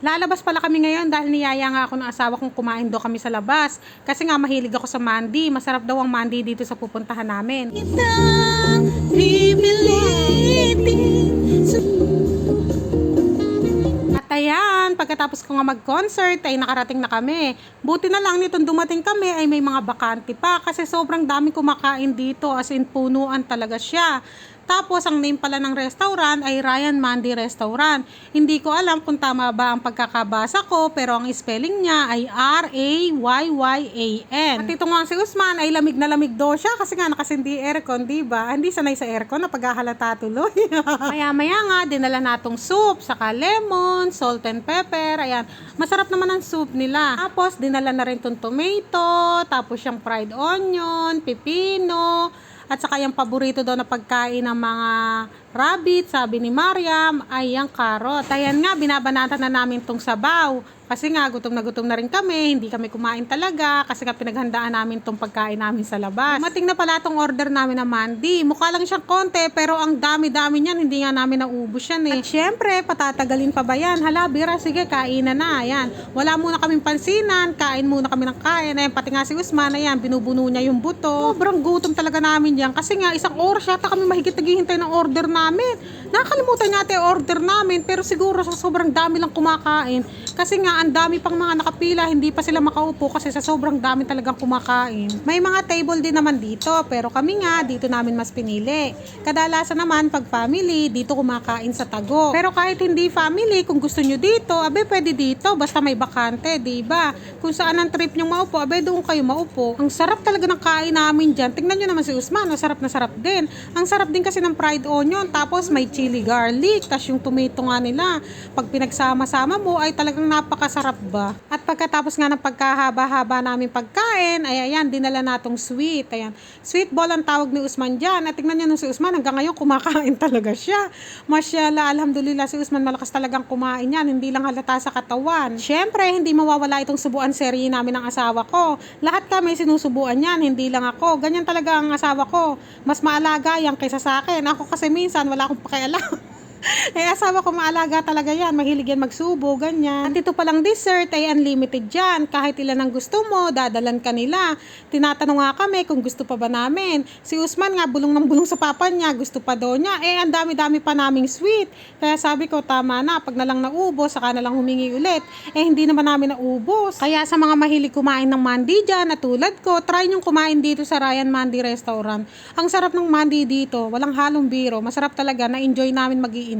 Lalabas pala kami ngayon dahil niyaya nga ako ng asawa kong kumain daw kami sa labas. Kasi nga mahilig ako sa mandi. Masarap daw ang mandi dito sa pupuntahan namin. At ayan, pagkatapos ko nga mag-concert ay nakarating na kami. Buti na lang nitong dumating kami ay may mga bakante pa kasi sobrang dami kumakain dito, as in punuan talaga siya. Tapos ang name pala ng restaurant ay Ryan Mandi Restaurant. Hindi ko alam kung tama ba ang pagkakabasa ko, pero ang spelling niya ay Rayyan. At ito nga si Usman ay lamig na lamig daw siya kasi nga nakasindi aircon, di ba? Hindi sanay sa aircon na paghahalata tuloy. Maya-maya nga dinala natong soup, saka lemon, salt and pepper. Ayan, masarap naman ang soup nila. Tapos dinala na rin tong tomato, tapos yung fried onion, pipino, at saka yung paborito daw na pagkain ng mga rabbit, sabi ni Mariam, ay yung carrot. Ayan nga, binabanatan na namin tong sabaw. Kasi nga, gutom na rin kami, hindi kami kumain talaga, kasi nga pinaghandaan namin tong pagkain namin sa labas. Mating na pala tong order namin na mandi. Mukha lang siyang konti, pero ang dami-dami niyan, hindi nga namin naubos yan eh. At syempre, patatagalin pa ba yan? Hala, Bira, sige, kainan na. Ayan, wala muna kaming pansinan, kain muna kami ng kain. Ayan, pati nga si Usman, ayan, binubuno niya yung buto. Sobrang gutom talaga namin yan, kasi nga, isang oras yata kami mahigit naghihintay ng order namin. Nakalimutan niya yung order namin, pero siguro sa sobrang dami lang kumakain. Kasi nga, ang dami pang mga nakapila, hindi pa sila makaupo kasi sa sobrang dami talagang kumakain. May mga table din naman dito, pero kami nga, dito namin mas pinili. Kadalasan naman, pag family, dito kumakain sa tago. Pero kahit hindi family, kung gusto nyo dito, abe, pwede dito, basta may bakante, diba? Kung saan ang trip nyong maupo, abe, doon kayo maupo. Ang sarap talaga ng kain namin dyan. Tingnan nyo naman si Usman, masarap na sarap din. Ang sarap din kasi ng fried onion, tapos may chili garlic, tas yung tomato nga nila. Pag pinagsama-sama mo, ay talagang napakasarap ba. At pagkatapos nga ng pagkahaba-haba namin pagkain, ay ayan, dinala natong sweet. Ayan, sweet ball ang tawag ni Usman dyan. At tingnan nyo nung si Usman, hanggang ngayon kumakain talaga siya. Masyaallah, alhamdulillah, si Usman malakas talagang kumain yan. Hindi lang halata sa katawan. Syempre, hindi mawawala itong subuan serye namin ng asawa ko. Lahat kami sinusubuan yan, hindi lang ako. Ganyan talaga ang asawa ko. Mas maalaga yan kaysa sa akin. Ako kasi minsan, wala akong pakialam. Eh, asawa ko maalaga talaga yan. Mahilig yan magsubo, ganyan. At ito palang dessert ay unlimited dyan. Kahit ilan ang gusto mo, dadalan ka nila. Tinatanong nga kami kung gusto pa ba namin. Si Usman nga, bulong ng bulong sa papa niya. Gusto pa daw niya. Eh, ang dami-dami pa naming sweet. Kaya sabi ko, tama na. Pag na lang naubos, saka na lang humingi ulit. Eh, hindi naman namin naubos. Kaya sa mga mahilig kumain ng mandi dyan, na tulad ko, try nyong kumain dito sa Ryan Mandi Restaurant. Ang sarap ng mandi dito. Walang halong biro. Masarap talaga. Na-enjoy namin mag-iina.